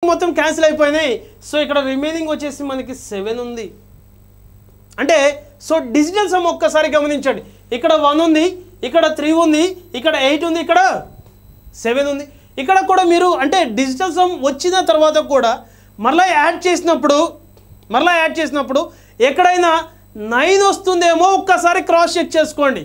మొత్తం క్యాన్సిల్ అయిపోయినాయి. సో ఇక్కడ రిమైనింగ్ వచ్చేసి మనకి 7 ఉంది. అంటే సో డిజిటల్ సమ్ ఒక్కసారి గమనించండి, ఇక్కడ 1 ఉంది, ఇక్కడ 3 ఉంది, ఇక్కడ 8 ఉంది, ఇక్కడ 7 ఉంది. ఇక్కడ కూడా మీరు అంటే డిజిటల్ సమ్ వచ్చిన తర్వాత కూడా మరలా యాడ్ చేసినప్పుడు ఎక్కడైనా 9 వస్తుందేమో ఒక్కసారి క్రాస్ చెక్ చేసుకోండి.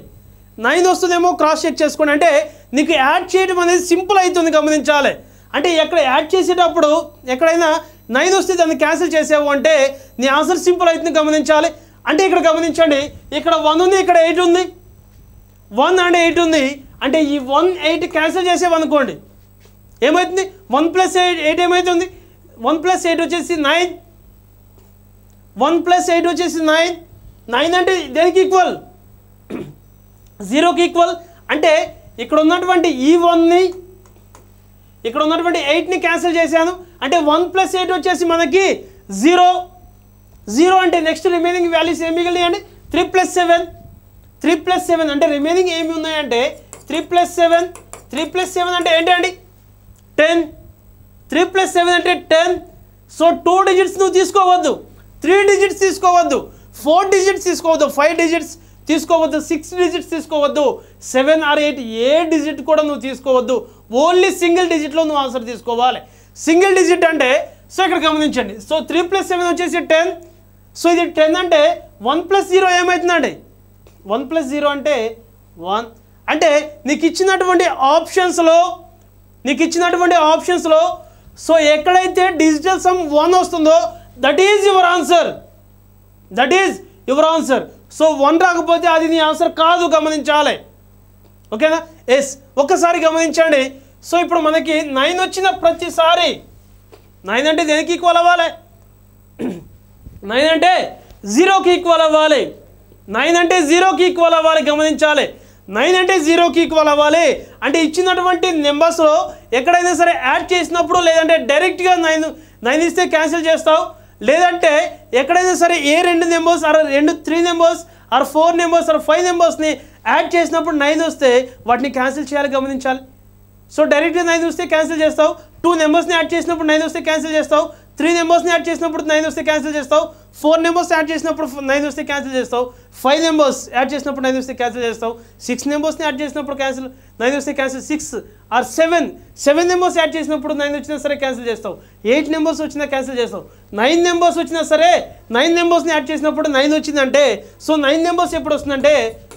9 వస్తుందేమో క్రాస్ చెక్ చేసుకోండి. అంటే నీకు యాడ్ చేయడం అనేది సింపుల్ అవుతుంది గమనించాలి. అంటే ఎక్కడ యాడ్ చేసేటప్పుడు ఎక్కడైనా 9 వస్తే దాన్ని క్యాన్సిల్ చేసావు అంటే నీ ఆన్సర్ సింపుల్ అవుతుంది గమనించాలి. అంటే ఇక్కడ గమనించండి, ఇక్కడ 1 ఉంది, ఇక్కడ 8 ఉంది. 1 and 8 ఉంది. అంటే ఈ 1 8 క్యాన్సిల్ చేసేవనుకోండి ఏమవుతుంది? 1 + 8 ఏమవుతుంది? 1 + 8 వచ్చేసి 9. 1 + 8 వచ్చేసి 9. 9 అంటే దేనికి ఈక్వల్? 0కి ఈక్వల్. అంటే ఇక్కడ ఉన్నటువంటి ఈ 1ని ఇక్కడ ఉన్నటువంటి 8ని క్యాన్సిల్ చేశాను. అంటే 1 + 8 వచ్చేసి మనకి 0. అంటే నెక్స్ట్ రిమైనింగ్ వాల్యూస్ ఏమి మిగిలినాయండి? 3 + 7. 3 + 7 అంటే రిమైనింగ్ ఏమి ఉన్నాయంటే 3 + 7. 3 + 7 అంటే ఏంటండి? 10. 3 + 7 అంటే 10. సో 2 digits నువ్వు తీసుకోవద్దు, 3 digits తీసుకోవద్దు, 4 digits తీసుకోవద్దు, 5 digits తీసుకోవద్దు, 6 digits తీసుకోవద్దు, 7 or 8 ఏ డిజిట్ కూడా నువ్వు తీసుకోవద్దు. ఓన్లీ సింగిల్ డిజిట్లో నువ్వు ఆన్సర్ తీసుకోవాలి. సింగిల్ డిజిట్ అంటే సో ఇక్కడ గమనించండి, సో 3 + 7 వచ్చేసి 10. సో ఇది 10 అంటే 1 + 0 ఏమవుతుందండి? 1 + 0 అంటే 1. అంటే నీకు ఇచ్చినటువంటి ఆప్షన్స్లో సో ఎక్కడైతే డిజిటల్ సమ్ 1 వస్తుందో that is your answer. So 1 రాకపోతే అది నీ ఆన్సర్ కాదు గమనించాలి. ఓకేనా? ఎస్, ఒక్కసారి గమనించండి. సో ఇప్పుడు మనకి 9 వచ్చిన ప్రతిసారి 9 అంటే దేనికి ఈక్వల్ అవ్వాలి? 9 అంటే 0కి ఈక్వల్ అవ్వాలి. 9 అంటే 0కి ఈక్వల్ అవ్వాలి, గమనించాలి. 9 అంటే 0కి ఈక్వల్ అవ్వాలి అంటే ఇచ్చినటువంటి నెంబర్స్లో ఎక్కడైనా సరే యాడ్ చేసినప్పుడు, లేదంటే డైరెక్ట్గా 9 ఇస్తే క్యాన్సిల్ చేస్తావు, లేదంటే ఎక్కడైనా సరే ఏ 2 numbers or 3 numbers or 4 numbers or 5 నెంబర్స్ని యాడ్ చేసినప్పుడు 9 వస్తే వాటిని క్యాన్సిల్ చేయాలి, గమనించాలి. సో డైరెక్ట్గా 9 వస్తే క్యాన్సిల్ చేస్తావు, 2 నెంబర్స్ని యాడ్ చేసినప్పుడు 9 వస్తే క్యాన్సిల్ చేస్తావు, 3 నెంబర్స్ని యాడ్ చేసినప్పుడు 9 వస్తే క్యాన్సిల్ చేస్తావు, 4 నెంబర్స్ యాడ్ చేసినప్పుడు 9 వస్తే క్యాన్సిల్ చేస్తావు, 5 నెంబర్స్ యాడ్ చేసినప్పుడు 9 వస్తే క్యాన్సిల్ చేస్తావు, 6 నెంబర్స్ని యాడ్ చేసినప్పుడు 9 వస్తే క్యాన్సిల్, 6 ఆర్ 7 నెంబర్స్ యాడ్ చేసినప్పుడు 9 వచ్చినా సరే క్యాన్సిల్ చేస్తావు, 8 నెంబర్స్ వచ్చినా క్యాన్సిల్ చేస్తావు, 9 నెంబర్స్ వచ్చినా సరే 9 నెంబర్స్ని యాడ్ చేసినప్పుడు 9 వచ్చిందంటే, సో 9 నెంబర్స్ ఎప్పుడు వస్తుందంటే,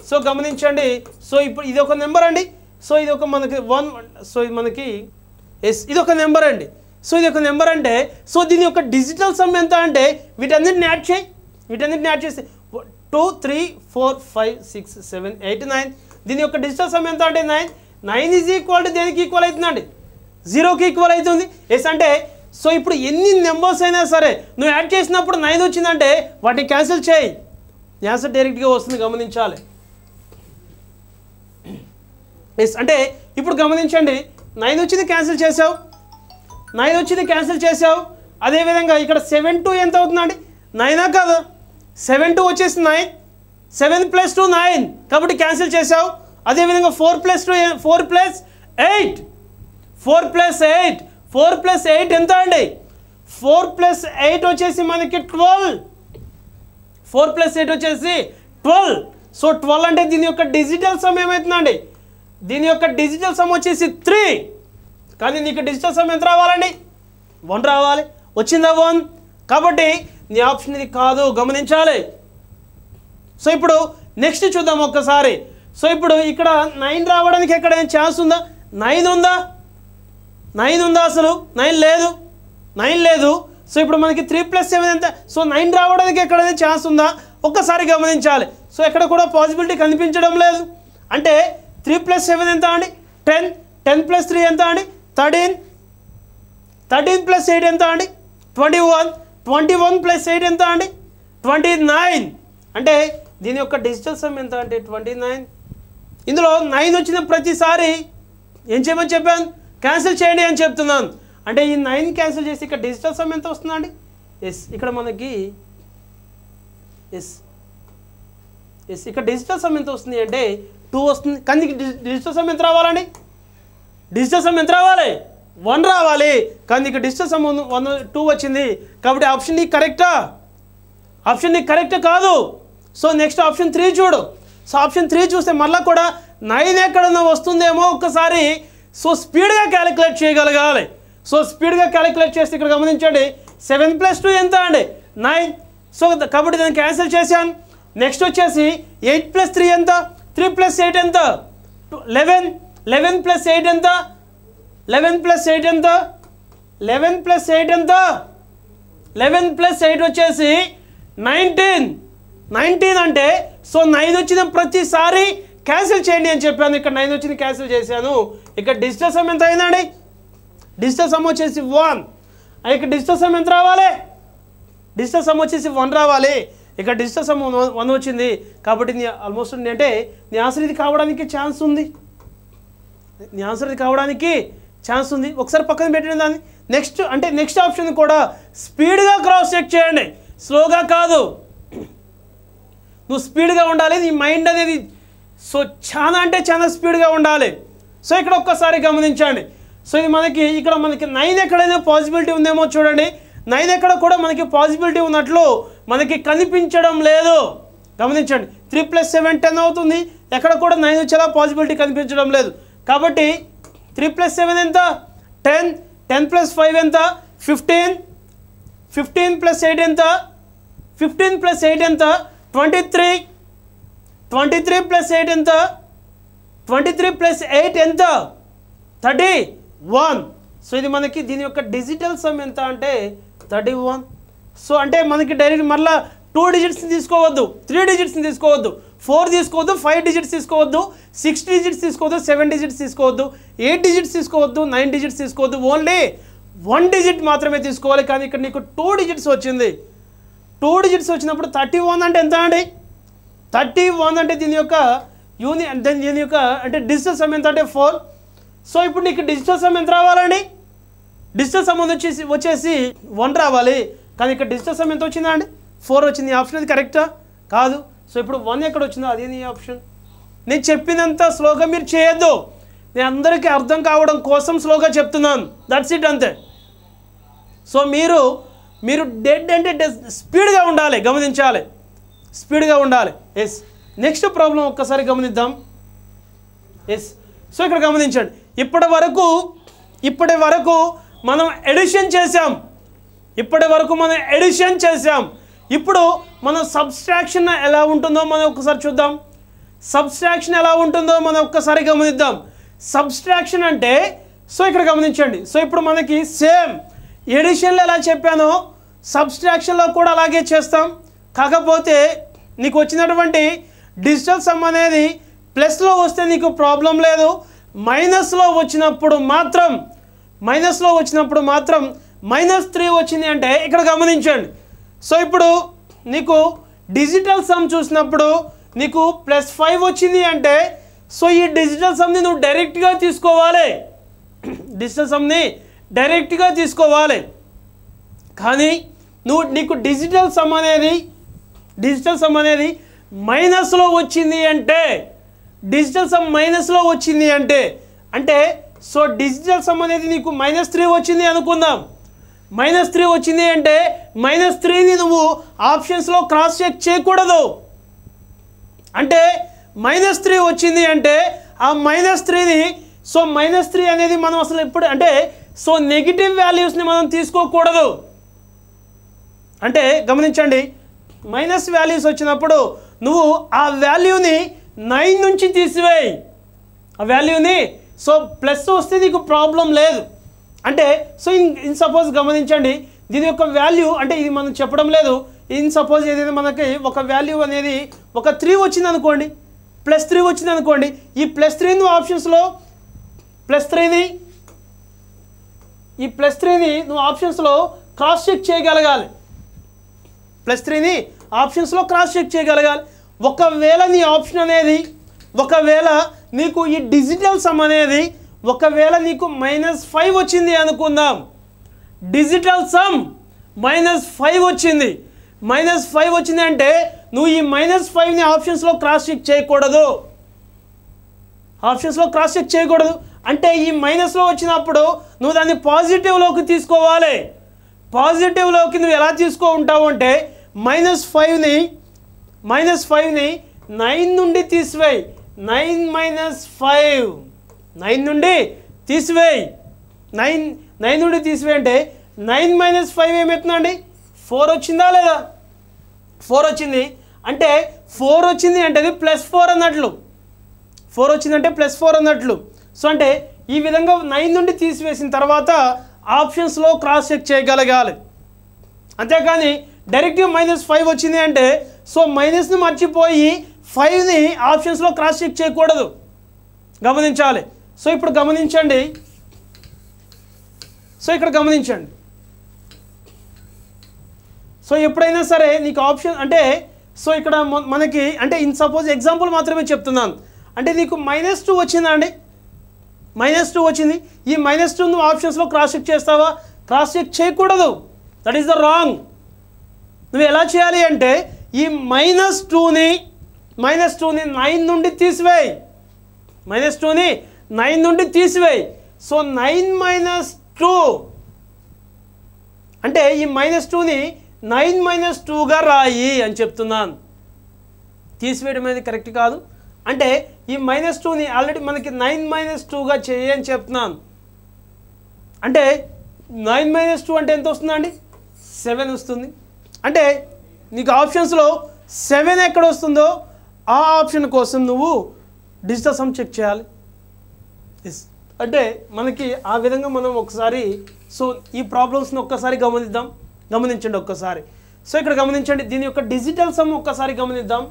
సో గమనించండి. సో ఇప్పుడు ఇది ఒక నెంబర్ అండి. సో ఇది ఒక మనకి 1, సో ఇది మనకి ఇది ఒక నెంబర్ అండి. సో ఇది ఒక నెంబర్ అంటే, సో దీని యొక్క డిజిటల్ సమ్ ఎంత అంటే వీటన్నిటిని యాడ్ చేసి 2, 3, 4, 5, 6, 7, 8, 9. దీని యొక్క డిజిటల్ సమ్ ఎంత అంటే 9 ఈజ్ ఈక్వల్ టు దేనికి ఈక్వల్ అవుతుందండి? 0కి ఈక్వల్ అవుతుంది. ఎస్ అంటే, సో ఇప్పుడు ఎన్ని నెంబర్స్ అయినా సరే నువ్వు యాడ్ చేసినప్పుడు 9 వచ్చిందంటే వాటిని క్యాన్సిల్ చేయి, ఆన్సర్ డైరెక్ట్గా వస్తుంది, గమనించాలి. ఎస్ అంటే ఇప్పుడు గమనించండి, 9 వచ్చింది క్యాన్సిల్ చేసావు, 9 వచ్చింది క్యాన్సిల్ చేసావు. అదేవిధంగా ఇక్కడ 7 2 ఎంత అవుతుందండి? 9 కాదు, 7 2 వచ్చేసి 9, 7 + 2 9 కాబట్టి క్యాన్సిల్ చేసావు. అదేవిధంగా 4 + 2 4 + 8 4 + 8 ఎంత అండి? 4 + 8 వచ్చేసి మనకి 12. 4 + 8 వచ్చేసి 12. సో 12 అంటే దీని యొక్క డిజిటల్ సమ్ ఏమవుతుందండి? దీని యొక్క డిజిటల్ సమ్ వచ్చేసి 3. కానీ నీకు డిజిటల్ సమ్ ఎంత రావాలండి? 1 రావాలి. వచ్చిందా 1? కాబట్టి నీ ఆప్షన్ ఇది కాదు, గమనించాలి. సో ఇప్పుడు నెక్స్ట్ చూద్దాం ఒక్కసారి. సో ఇప్పుడు ఇక్కడ 9 రావడానికి ఎక్కడైనా ఛాన్స్ ఉందా? 9 ఉందా? 9 ఉందా? అసలు 9 లేదు. సో ఇప్పుడు మనకి 3 + 7 ఎంత? సో 9 రావడానికి ఎక్కడైనా ఛాన్స్ ఉందా? ఒక్కసారి గమనించాలి. సో ఎక్కడ కూడా పాసిబిలిటీ కనిపించడం లేదు. అంటే 3 + 7 ఎంత అండి? 10. 10 + 3 ఎంత అండి? 13. 13 + 8 ఎంత అండి? 21. 21 + 8 ఎంత అండి? 29. అంటే దీని యొక్క డిజిటల్ సమ్ ఎంత అంటే 29. ఇందులో 9 వచ్చిన ప్రతిసారి ఏం చేయమని చెప్పాను? క్యాన్సిల్ చేయండి అని చెప్తున్నాను. అంటే ఈ 9 క్యాన్సిల్ చేసి ఇక్కడ డిజిటల్ సమ్ ఎంత వస్తుందండి? ఎస్ ఇక్కడ మనకి ఎస్ ఇక్కడ డిజిటల్ సమ్ ఎంత వస్తుంది అంటే 2 వస్తుంది. కానీ డిజిటల్ సమ్ ఎంత రావాలండి? డిజిటల్ సమ్ ఎంత రావాలి? 1 రావాలి. కానీ ఇక్కడ డిజిటల్ సమ్ 2 వచ్చింది. కాబట్టి ఆప్షన్ డి కరెక్టా? ఆప్షన్ డి కరెక్ట్ కాదు. సో నెక్స్ట్ ఆప్షన్ 3 చూడు. సో ఆప్షన్ 3 చూస్తే మళ్ళీ కూడా 9 ఎక్కడన్నా వస్తుందేమో ఒక్కసారి సో స్పీడ్గా క్యాలిక్యులేట్ చేయగలగాలి. సో స్పీడ్గా క్యాలిక్యులేట్ చేస్తే ఇక్కడ గమనించండి 7 + 2 ఎంత అండి? 9. సో కాబట్టి దాన్ని క్యాన్సిల్ చేశాను. నెక్స్ట్ వచ్చేసి 8 + 3 ఎంత? 3 + 8 ఎంత? 11. 11 + 8 ఎంత? 11 + 8 ఎంత? 11 + 8 ఎంత? 11 + 8 వచ్చేసి 19. 19 అంటే సో 9 వచ్చిన ప్రతిసారి క్యాన్సిల్ చేయండి అని చెప్పాను. ఇక్కడ 9 వచ్చింది క్యాన్సిల్ చేశాను. ఇక్కడ డిజిటల్ సమ్ ఎంత అయిందండి? డిజిటల్ సమ్ వచ్చేసి 1. ఇక్కడ డిజిటల్ సమ్ ఎంత రావాలి? డిజిటల్ సమ్ వచ్చేసి 1 రావాలి. ఇక్కడ డిజిటల్ సమ్ 1 వచ్చింది. కాబట్టి నీ ఆల్మోస్ట్ అంటే నీ ఆన్సర్ ఇది కావడానికి ఛాన్స్ ఉంది. ఒకసారి పక్కన పెట్టిన దాన్ని నెక్స్ట్ ఆప్షన్ కూడా స్పీడ్గా క్రాస్ చెక్ చేయండి, స్లోగా కాదు. నువ్వు స్పీడ్గా ఉండాలి. నీ మైండ్ అనేది సో చాలా అంటే చాలా స్పీడ్గా ఉండాలి. సో ఇక్కడ ఒక్కసారి గమనించండి. సో ఇది ఇక్కడ మనకి 9 ఎక్కడైనా పాసిబిలిటీ ఉందేమో చూడండి. 9 ఎక్కడ కూడా మనకి పాసిబిలిటీ ఉన్నట్లు మనకి కనిపించడం లేదు, గమనించండి. 3 + 7 10 అవుతుంది. ఎక్కడ కూడా 9 వచ్చేలా పాసిబిలిటీ కనిపించడం లేదు. కాబట్టి 3 + 7 ఎంత? 10. 10 + 5 ఎంత? 15. 15 + 8 ఎంత? 15 + 8 ఎంత? 23. 23 + 8 ఎంత? 23 + 8 ఎంత? 31. సో ఇది మనకి దీని యొక్క డిజిటల్ సమ్ ఎంత అంటే 31. సో అంటే మనకి డైరెక్ట్ మళ్ళీ 2 డిజిట్స్ని తీసుకోవద్దు, 3 డిజిట్స్ని తీసుకోవద్దు, 4 తీసుకోవద్దు, 5 డిజిట్స్ తీసుకోవద్దు, 6 డిజిట్స్ తీసుకోవద్దు, 7 డిజిట్స్ తీసుకోవద్దు, 8 డిజిట్స్ తీసుకోవద్దు, 9 డిజిట్స్ తీసుకోవద్దు. ఓన్లీ 1 డిజిట్ మాత్రమే తీసుకోవాలి. కానీ ఇక్కడ నీకు 2 డిజిట్స్ వచ్చింది. 2 డిజిట్స్ వచ్చినప్పుడు 31 అంటే ఎంత అండి? 31 అంటే దీని యొక్క దీని యొక్క అంటే డిజిటల్ సమ్ ఎంత అంటే 4. సో ఇప్పుడు నీకు డిజిటల్ సమ్ ఎంత రావాలండి? డిజిటల్ సమ్ వచ్చేసి 1 రావాలి. కానీ ఇక్కడ డిజిటల్ సమ్ ఎంత వచ్చిందా అండి? 4 వచ్చింది. ఆప్షన్ అది కరెక్టా? కాదు. సో ఇప్పుడు 1 ఎక్కడ వచ్చిందో అదే నీ ఆప్షన్. నేను చెప్పినంత స్లోగా మీరు చేయొద్దు. నేను అందరికీ అర్థం కావడం కోసం స్లోగా చెప్తున్నాను. దట్స్ ఇట్, అంతే. సో మీరు డెడ్ అంటే స్పీడ్గా ఉండాలి, గమనించాలి, స్పీడ్గా ఉండాలి. ఎస్. నెక్స్ట్ ప్రాబ్లం ఒక్కసారి గమనిద్దాం. ఎస్. సో ఇక్కడ గమనించండి. ఇప్పటి వరకు మనం ఎడిషన్ చేసాం. ఇప్పుడు మనం సబ్స్ట్రాక్షన్ ఎలా ఉంటుందో మనం ఒక్కసారి చూద్దాం. సబ్స్ట్రాక్షన్ ఎలా ఉంటుందో మనం ఒక్కసారి గమనిద్దాం. సబ్స్ట్రాక్షన్ అంటే సో ఇక్కడ గమనించండి. సో ఇప్పుడు మనకి సేమ్ ఎడిషన్లో ఎలా చెప్పానో సబ్స్ట్రాక్షన్లో కూడా అలాగే చేస్తాం. కాకపోతే నీకు వచ్చినటువంటి డిజిటల్ సమ్ అనేది ప్లస్లో వస్తే నీకు ప్రాబ్లం లేదు. మైనస్లో వచ్చినప్పుడు మాత్రం -3 వచ్చింది అంటే ఇక్కడ గమనించండి. సో ఇప్పుడు నీకు డిజిటల్ సమ్ చూసినప్పుడు నీకు +5 వచ్చింది అంటే సో ఈ డిజిటల్ సమ్ని నువ్వు డైరెక్ట్గా తీసుకోవాలి. కానీ నీకు డిజిటల్ సమ్ అనేది మైనస్లో వచ్చింది అంటే అంటే సో డిజిటల్ సమ్ అనేది నీకు -3 వచ్చింది అనుకుందాం. -3 వచ్చింది అంటే -3ని నువ్వు ఆప్షన్స్లో క్రాస్ చెక్ చేయకూడదు. అంటే -3 వచ్చింది అంటే ఆ -3ని సో -3 అనేది మనం అసలు ఎప్పుడు అంటే సో నెగిటివ్ వాల్యూస్ని మనం తీసుకోకూడదు. అంటే గమనించండి, మైనస్ వాల్యూస్ వచ్చినప్పుడు నువ్వు ఆ వాల్యూని 9 నుంచి తీసివేయి. ఆ వాల్యూని సో ప్లస్ వస్తే నీకు ప్రాబ్లం లేదు. అంటే సో ఇన్ సపోజ్ గమనించండి, దీని యొక్క వాల్యూ అంటే ఇది మనం చెప్పడం లేదు. ఇన్ సపోజ్ ఏదైనా మనకి ఒక వాల్యూ అనేది ఒక 3 వచ్చింది అనుకోండి, +3 వచ్చింది అనుకోండి. ఈ +3 నువ్వు ఆప్షన్స్లో +3ని నువ్వు ఆప్షన్స్లో క్రాస్ చెక్ చేయగలగాలి. +3ని ఆప్షన్స్లో క్రాస్ చెక్ చేయగలగాలి. ఒకవేళ నీ ఆప్షన్ అనేది ఒకవేళ నీకు ఈ డిజిటల్ సమ్ అనేది ఒకవేళ నీకు -5 వచ్చింది అనుకుందాం. డిజిటల్ సమ్ -5 వచ్చింది. -5 వచ్చింది అంటే నువ్వు ఈ -5ని ఆప్షన్స్లో క్రాస్ చెక్ చేయకూడదు. అంటే ఈ మైనస్లో వచ్చినప్పుడు నువ్వు దాన్ని పాజిటివ్లోకి తీసుకోవాలి. పాజిటివ్లోకి నువ్వు ఎలా ఉంటావు అంటే -5ని 9 నుండి తీసివేయి. 9 నుండి తీసివేయి. 9 నుండి తీసివేయి అంటే 9 - 5 ఏమవుతుందండి? 4 వచ్చిందా లేదా? 4 వచ్చింది. అంటే 4 వచ్చింది అంటే అది +4 అన్నట్లు. 4 వచ్చిందంటే +4 అన్నట్లు. సో అంటే ఈ విధంగా 9 నుండి తీసివేసిన తర్వాత ఆప్షన్స్లో క్రాస్ చెక్ చేయగలగాలి. అంతేకాని డైరెక్ట్గా -5 వచ్చింది అంటే సో మైనస్ని మర్చిపోయి 5ని ఆప్షన్స్లో క్రాస్ చెక్ చేయకూడదు, గమనించాలి. సో ఇప్పుడు గమనించండి. సో ఎప్పుడైనా సరే నీకు ఆప్షన్ అంటే సో ఇక్కడ మనకి అంటే ఇన్ సపోజ్ ఎగ్జాంపుల్ మాత్రమే చెప్తున్నాను. అంటే నీకు -2 వచ్చిందా అండి? -2 వచ్చింది. ఈ -2 నువ్వు ఆప్షన్స్లో క్రాస్ చెక్ చేస్తావా? క్రాస్ చెక్ చేయకూడదు. That is the wrong. నువ్వు ఎలా చేయాలి అంటే ఈ -2ని 9 నుండి తీసివేయి. సో 9 - 2 అంటే ఈ -2ని 9 - 2గా రాయి అని చెప్తున్నాను. తీసివేయడం అనేది కరెక్ట్ కాదు. అంటే ఈ -2ని ఆల్రెడీ మనకి 9 - 2గా చేయి అని చెప్తున్నాను. అంటే 9 - 2 అంటే ఎంత వస్తుందండి? 7 వస్తుంది. అంటే నీకు ఆప్షన్స్లో 7 ఎక్కడ వస్తుందో ఆ ఆప్షన్ కోసం నువ్వు డిజిటల్ సమ్ చెక్ చేయాలి. అంటే మనకి ఆ విధంగా మనం ఒకసారి సో ఈ ప్రాబ్లమ్స్ని ఒక్కసారి గమనించండి ఒక్కసారి. సో ఇక్కడ గమనించండి, దీని యొక్క డిజిటల్ సమ్ ఒక్కసారి గమనిద్దాం.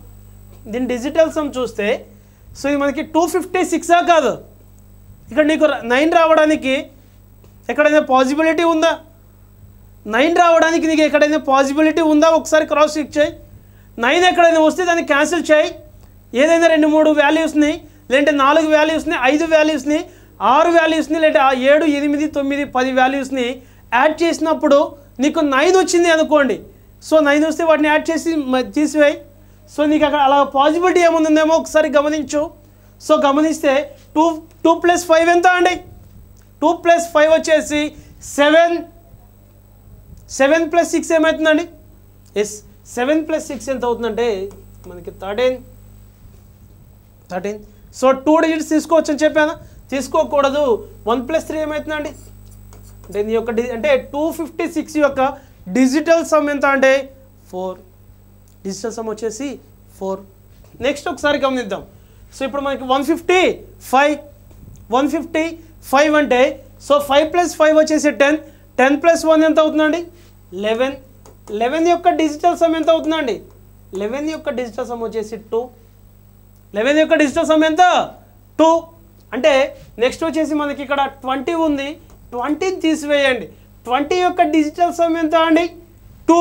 దీని డిజిటల్ సమ్ చూస్తే సో ఇది మనకి 256 కాదు. ఇక్కడ నీకు 9 రావడానికి ఎక్కడైనా పాసిబిలిటీ ఉందా? 9 రావడానికి నీకు ఎక్కడైనా పాసిబిలిటీ ఉందా? ఒకసారి క్రాస్ చెక్ చేయి. 9 ఎక్కడైనా వస్తే దాన్ని క్యాన్సిల్ చేయి. ఏదైనా 2-3 వాల్యూస్ని, లేదంటే 4 వాల్యూస్ని, 5 వాల్యూస్ని, 6 వాల్యూస్ని, లేదంటే 7, 8, 9, 10 వాల్యూస్ని యాడ్ చేసినప్పుడు నీకు 9 వచ్చింది అనుకోండి. సో 9 వస్తే వాటిని యాడ్ చేసి తీసివేయి. సో నీకు అక్కడ అలా పాసిబిలిటీ ఏముందేమో ఒకసారి గమనించు. సో గమనిస్తే 2 + 5 ఎంత అండి? 2 + 5 వచ్చేసి 7. 7 + 6 ఏమవుతుందండి? ఎస్, 7 + 6 ఎంత అవుతుందంటే మనకి 13. సో 2 డిజిట్స్ తీసుకోవచ్చు అని చెప్పాను, తీసుకోకూడదు. 1 + 3 ఏమవుతుందండి? అంటే నీ యొక్క అంటే 256 యొక్క డిజిటల్ సమ్ ఎంత అంటే 4. డిజిటల్ సమ్ వచ్చేసి 4. నెక్స్ట్ ఒకసారి గమనిద్దాం. సో ఇప్పుడు మనకి 155 అంటే సో 5 + 5 వచ్చేసి 10. 10 + 1 ఎంత అవుతుందండి? 11. 11 యొక్క డిజిటల్ సమ్ ఎంత అవుతుందండి? 11 యొక్క డిజిటల్ సమ్ వచ్చేసి 2. 11 యొక్క డిజిటల్ సమ్ ఎంత? 2. అంటే నెక్స్ట్ వచ్చేసి మనకి ఇక్కడ 20 ఉంది. 20 తీసివేయండి. 20 యొక్క డిజిటల్ సమ్ ఎంత అండి? 2.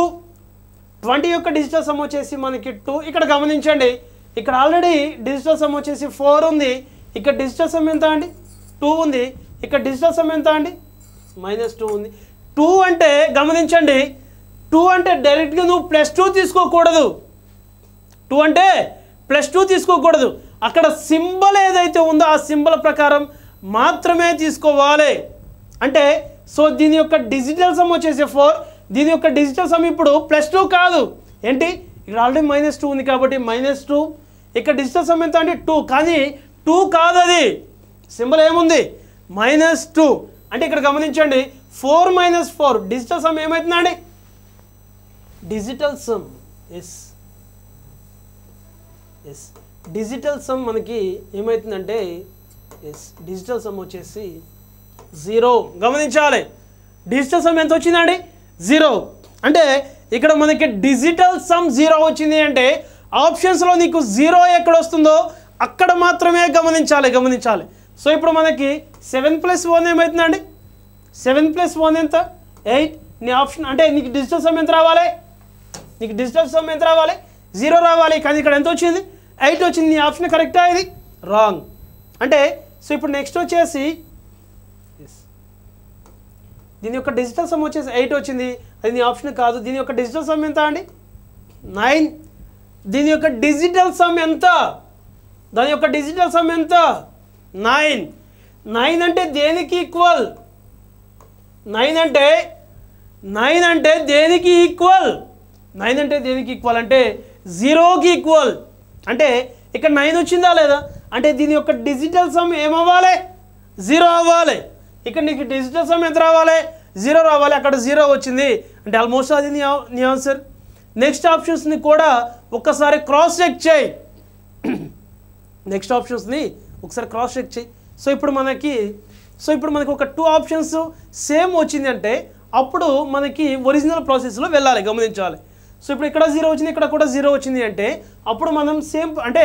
20 యొక్క డిజిటల్ సమ్ వచ్చేసి మనకి 2. ఇక్కడ గమనించండి, ఇక్కడ ఆల్రెడీ డిజిటల్ సమ్ వచ్చేసి 4 ఉంది. ఇక్కడ డిజిటల్ సమ్ ఎంత అండి? 2 ఉంది. ఇక్కడ డిజిటల్ సమ్ ఎంత అండి? -2 ఉంది. 2 అంటే గమనించండి, 2 అంటే డైరెక్ట్గా నువ్వు +2 తీసుకోకూడదు. 2 అంటే +2 తీసుకోకూడదు. అక్కడ సింబల్ ఏదైతే ఉందో ఆ సింబల్ ప్రకారం మాత్రమే తీసుకోవాలి. అంటే సో దీని యొక్క డిజిటల్ సమ్ వచ్చేసి 4. దీని యొక్క డిజిటల్ సమ్ ఇప్పుడు +2 కాదు. ఏంటి? ఇక్కడ ఆల్రెడీ -2 ఉంది కాబట్టి -2. ఇక్కడ డిజిటల్ సమ్ ఎంత అంటే 2, కానీ 2 కాదు, అది సింబల్ ఏముంది? -2. అంటే ఇక్కడ గమనించండి, 4 - 4 డిజిటల్ సమ్ ఏమవుతుందండి? Digital sum is digital sum మనకి ఏమవుతుందంటే డిజిటల్ సమ్ వచ్చేసి 0. గమనించాలి, డిజిటల్ సమ్ ఎంత వచ్చిందండి? 0. అంటే ఇక్కడ మనకి డిజిటల్ సమ్ 0 వచ్చింది అంటే ఆప్షన్స్లో నీకు 0 ఎక్కడ వస్తుందో అక్కడ మాత్రమే గమనించాలి. సో ఇప్పుడు మనకి 7 + 1 ఏమవుతుందండి? 7 + 1 ఎంత? 8. నీ ఆప్షన్ అంటే నీకు డిజిటల్ సమ్ ఎంత రావాలి? 0 రావాలి. కానీ ఇక్కడ ఎంత వచ్చింది? 8 వచ్చింది. నీ ఆప్షన్ కరెక్టా? ఇది రాంగ్. అంటే సో ఇప్పుడు నెక్స్ట్ వచ్చేసి దీని యొక్క డిజిటల్ సమ్ వచ్చేసి 8 వచ్చింది, అది నీ ఆప్షన్ కాదు. దీని యొక్క డిజిటల్ సమ్ ఎంత అండి? 9. దీని యొక్క డిజిటల్ సమ్ ఎంత? దాని యొక్క డిజిటల్ సమ్ ఎంత? 9. 9 అంటే దేనికి ఈక్వల్? 9 అంటే దేనికి ఈక్వల్? 9 అంటే దేనికి ఈక్వల్ అంటే 0కి ఈక్వల్. అంటే ఇక్కడ 9 వచ్చిందా లేదా? అంటే దీని యొక్క డిజిటల్ సమ్ ఏమవ్వాలి? 0 అవ్వాలి. ఇక్కడ నీకు డిజిటల్ సమ్ ఎంత రావాలి? 0 రావాలి. అక్కడ 0 వచ్చింది అంటే ఆల్మోస్ట్ అది నీ ఆన్సర్. నెక్స్ట్ ఆప్షన్స్ని కూడా ఒక్కసారి క్రాస్ చెక్ చేయి. సో ఇప్పుడు మనకి ఒక 2 ఆప్షన్స్ సేమ్ వచ్చింది అంటే అప్పుడు మనకి ఒరిజినల్ ప్రాసెస్లో వెళ్ళాలి, గమనించాలి. సో ఇప్పుడు ఇక్కడ 0 వచ్చింది, ఇక్కడ కూడా 0 వచ్చింది అంటే అప్పుడు మనం సేమ్ అంటే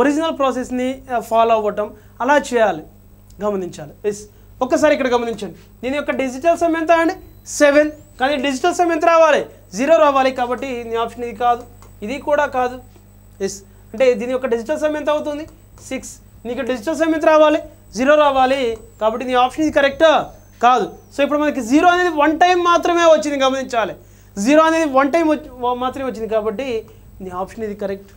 ఒరిజినల్ ప్రాసెస్ని ఫాలో అవ్వటం అలా చేయాలి, గమనించాలి. ఒక్కసారి ఇక్కడ గమనించండి, దీని యొక్క డిజిటల్ సమ్ ఎంత అండి? 7. కానీ డిజిటల్ సమ్ ఎంత రావాలి? 0 రావాలి. కాబట్టి నీ ఆప్షన్ ఇది కాదు, ఇది కూడా కాదు. అంటే దీని యొక్క డిజిటల్ సమ్ ఎంత అవుతుంది? 6. నీకు డిజిటల్ సమ్ ఎంత రావాలి? 0 రావాలి. కాబట్టి నీ ఆప్షన్ ఇది కరెక్టా? కాదు. సో ఇప్పుడు మనకి 0 అనేది 1 టైం మాత్రమే వచ్చింది, గమనించాలి. 0 అనేది 1 టైం మాత్రమే వచ్చింది కాబట్టి నీ ఆప్షన్ ఇది కరెక్ట్.